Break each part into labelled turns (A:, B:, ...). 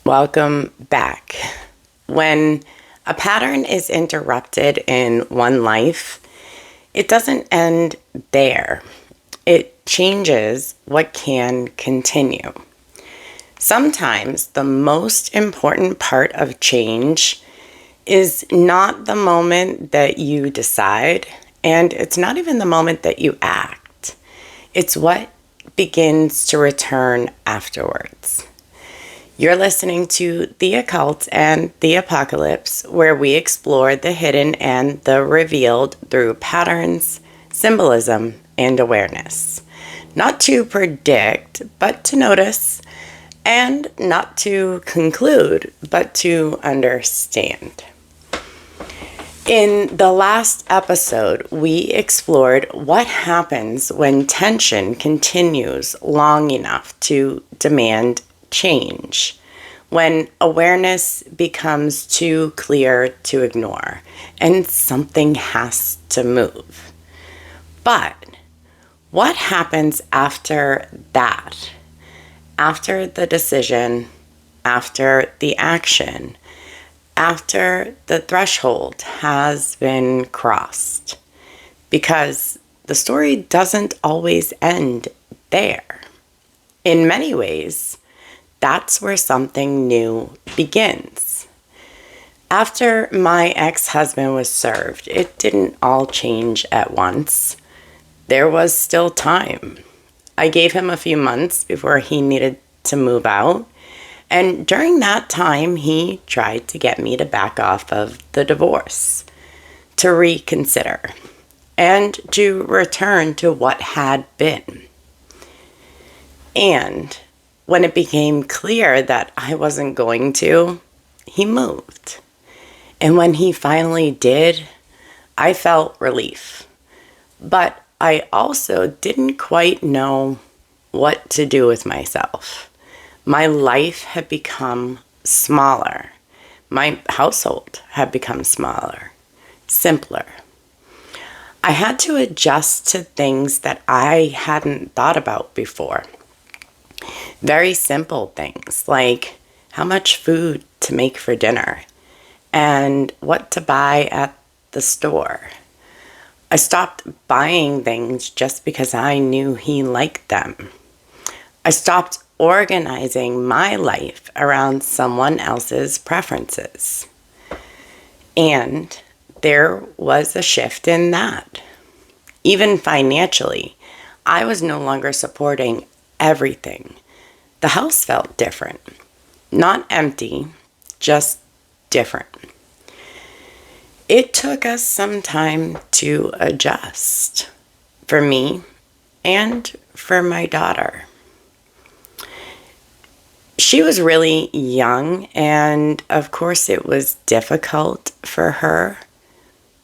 A: Welcome back. When a pattern is interrupted in one life, it doesn't end there. It changes what can continue. Sometimes the most important part of change is not the moment that you decide, and it's not even the moment that you act. It's what begins to return afterwards. You're listening to The Occult and the Apocalypse, where we explore the hidden and the revealed through patterns, symbolism, and awareness. Not to predict, but to notice, and not to conclude, but to understand. In the last episode, we explored what happens when tension continues long enough to demand change, when awareness becomes too clear to ignore and something has to move. But what happens after that? After the decision, after the action, after the threshold has been crossed? Because the story doesn't always end there. In many ways, that's where something new begins. After my ex-husband was served, it didn't all change at once. There was still time. I gave him a few months before he needed to move out, and during that time, he tried to get me to back off of the divorce, to reconsider, and to return to what had been. And when it became clear that I wasn't going to, he moved. And when he finally did, I felt relief. But I also didn't quite know what to do with myself. My life had become smaller. My household had become smaller, simpler. I had to adjust to things that I hadn't thought about before. Very simple things like how much food to make for dinner and what to buy at the store. I stopped buying things just because I knew he liked them. I stopped organizing my life around someone else's preferences. And there was a shift in that. Even financially, I was no longer supporting everything. The house felt different. Not empty, just different. It took us some time to adjust, for me and for my daughter. She was really young, and of course it was difficult for her,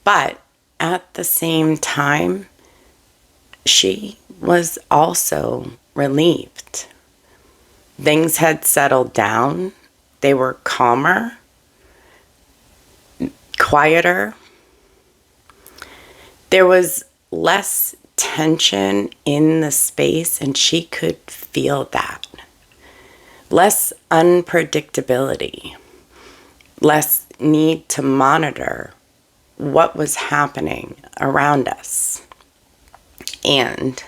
A: but at the same time, she was also relieved. Things had settled down. They were calmer, quieter. There was less tension in the space, and she could feel that. Less unpredictability. Less need to monitor what was happening around us. And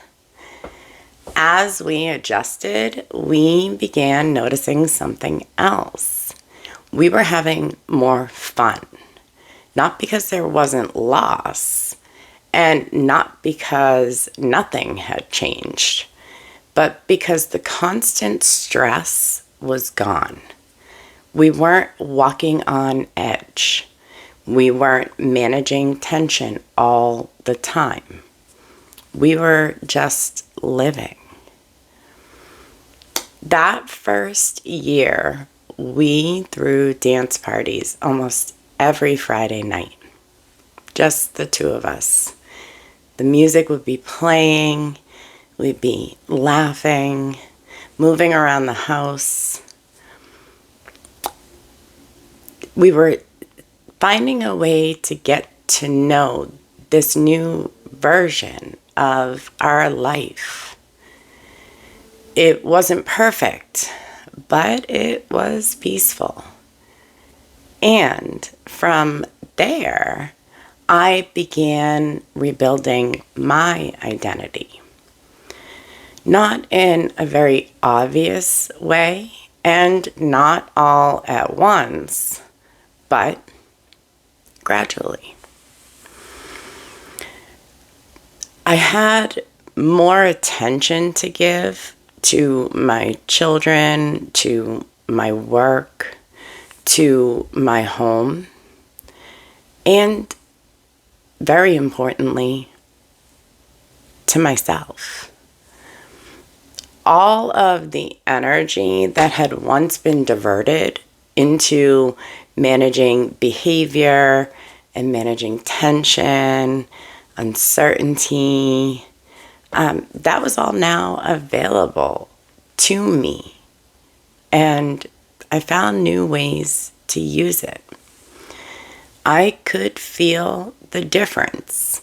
A: as we adjusted, we began noticing something else. We were having more fun. Not because there wasn't loss, and not because nothing had changed, but because the constant stress was gone. We weren't walking on edge. We weren't managing tension all the time. We were just living. That first year, we threw dance parties almost every Friday night. Just the two of us. The music would be playing, we'd be laughing, moving around the house. We were finding a way to get to know this new version of our life. It wasn't perfect, but it was peaceful. And from there, I began rebuilding my identity. Not in a very obvious way, and not all at once, but gradually. I had more attention to give to my children, to my work, to my home, and very importantly, to myself. All of the energy that had once been diverted into managing behavior and managing tension, uncertainty, that was all now available to me. And I found new ways to use it. I could feel the difference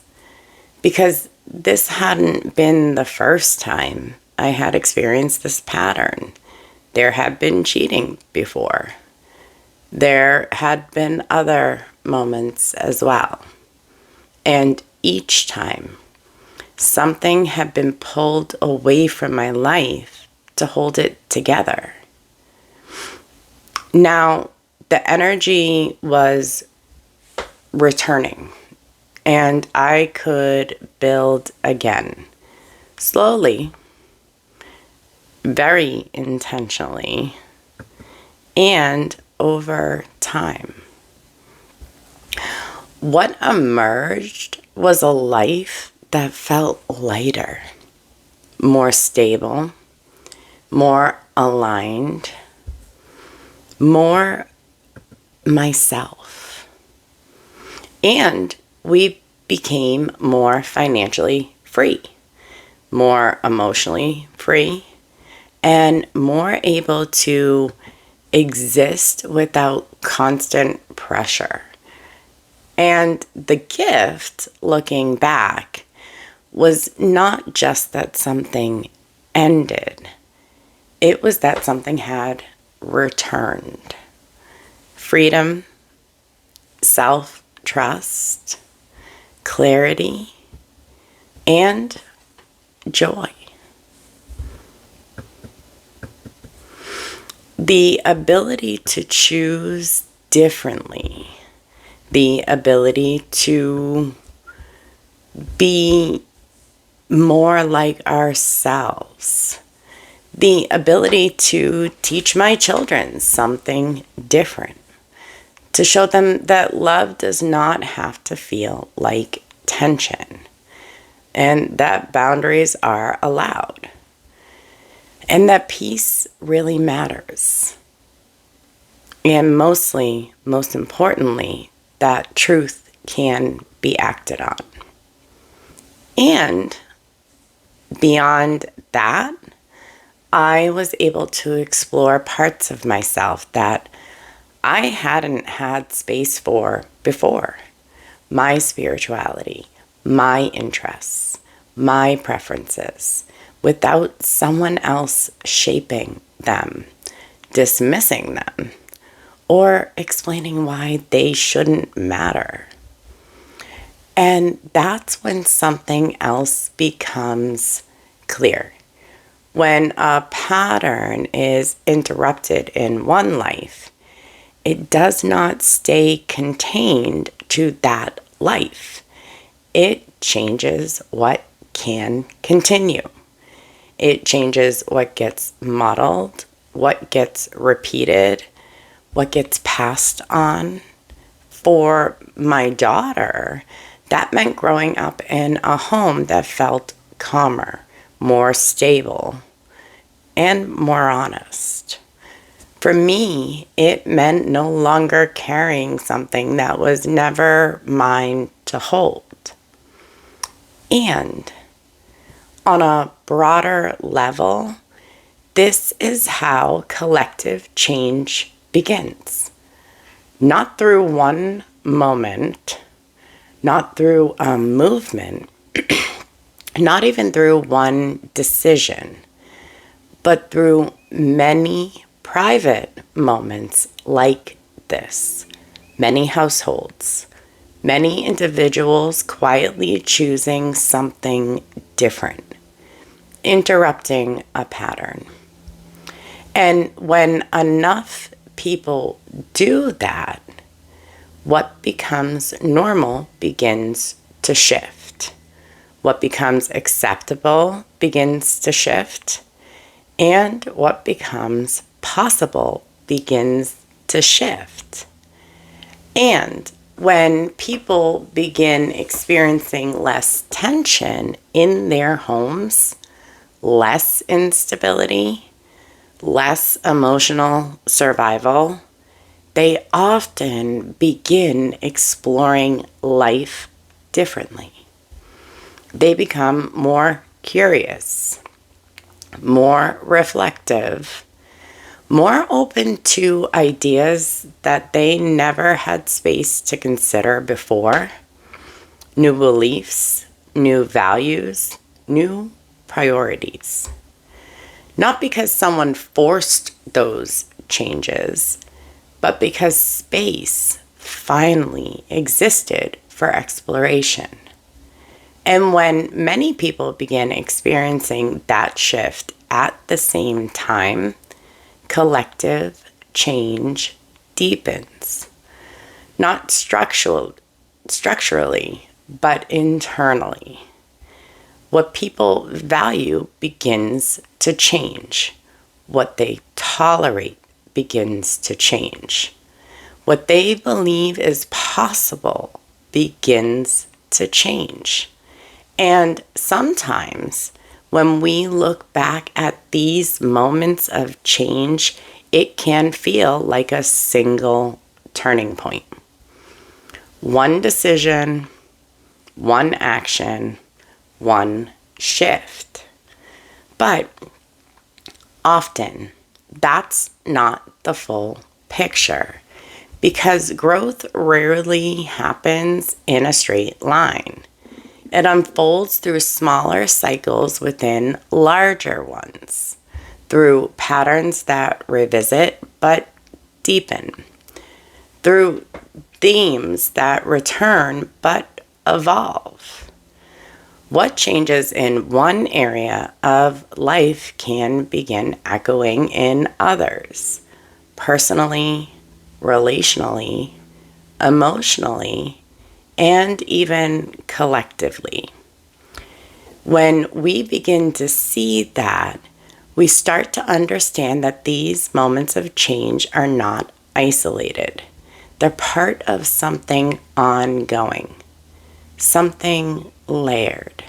A: because this hadn't been the first time I had experienced this pattern. There had been cheating before. There had been other moments as well. And each time, something had been pulled away from my life to hold it together. Now, the energy was returning, and I could build again. Slowly, very intentionally, and over time. What emerged was a life that felt lighter, more stable, more aligned, more myself. And we became more financially free, more emotionally free, and more able to exist without constant pressure. And the gift, looking back, was not just that something ended. It was that something had returned. Freedom, self-trust, clarity, and joy. The ability to choose differently, the ability to be more like ourselves, the ability to teach my children something different, to show them that love does not have to feel like tension, and that boundaries are allowed, and that peace really matters. And most importantly, that truth can be acted on. And beyond that, I was able to explore parts of myself that I hadn't had space for before. My spirituality, my interests, my preferences, without someone else shaping them, dismissing them, or explaining why they shouldn't matter. And that's when something else becomes clear. When a pattern is interrupted in one life, it does not stay contained to that life. It changes what can continue. It changes what gets modeled, what gets repeated, what gets passed on. For my daughter, that meant growing up in a home that felt calmer, more stable, and more honest. For me, it meant no longer carrying something that was never mine to hold. And on a broader level, this is how collective change begins. Not through one moment, not through a movement, not even through one decision, but through many private moments like this, many households, many individuals quietly choosing something different, interrupting a pattern. And when enough people do that, what becomes normal begins to shift. What becomes acceptable begins to shift. And what becomes possible begins to shift. And when people begin experiencing less tension in their homes, less instability, less emotional survival, they often begin exploring life differently. They become more curious, more reflective, more open to ideas that they never had space to consider before, new beliefs, new values, new priorities. Not because someone forced those changes, but because space finally existed for exploration. And when many people begin experiencing that shift at the same time, collective change deepens. Not structurally, but internally. What people value begins to change. What they tolerate begins to change. What they believe is possible begins to change. And sometimes when we look back at these moments of change, it can feel like a single turning point. One decision, one action, one shift. But often, that's not the full picture because growth rarely happens in a straight line. It unfolds through smaller cycles within larger ones, through patterns that revisit but deepen, through themes that return but evolve. What changes in one area of life can begin echoing in others, personally, relationally, emotionally, and even collectively. When we begin to see that, we start to understand that these moments of change are not isolated. They're part of something ongoing, something layered,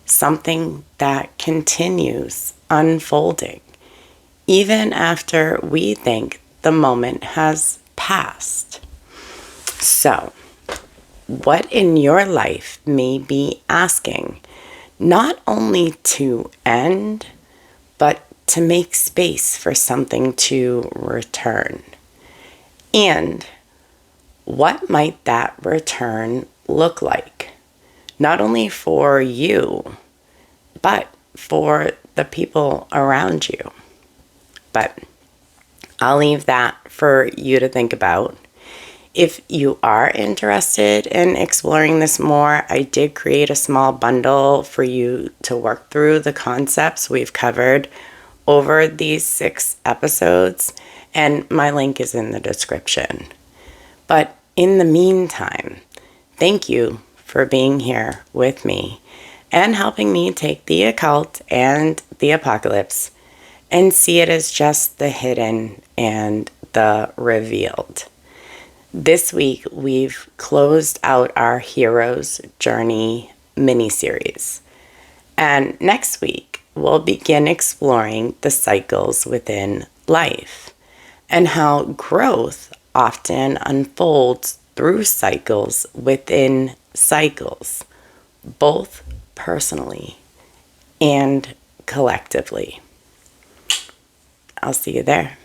A: something that continues unfolding, even after we think the moment has passed. So, what in your life may be asking not only to end, but to make space for something to return? And what might that return look like? Not only for you, but for the people around you. But I'll leave that for you to think about. If you are interested in exploring this more, I did create a small bundle for you to work through the concepts we've covered over these 6 episodes, and my link is in the description. But in the meantime, thank you for being here with me and helping me take the occult and the apocalypse and see it as just the hidden and the revealed. This week, we've closed out our Hero's Journey mini-series. And next week, we'll begin exploring the cycles within life and how growth often unfolds through cycles within cycles, both personally and collectively. I'll see you there.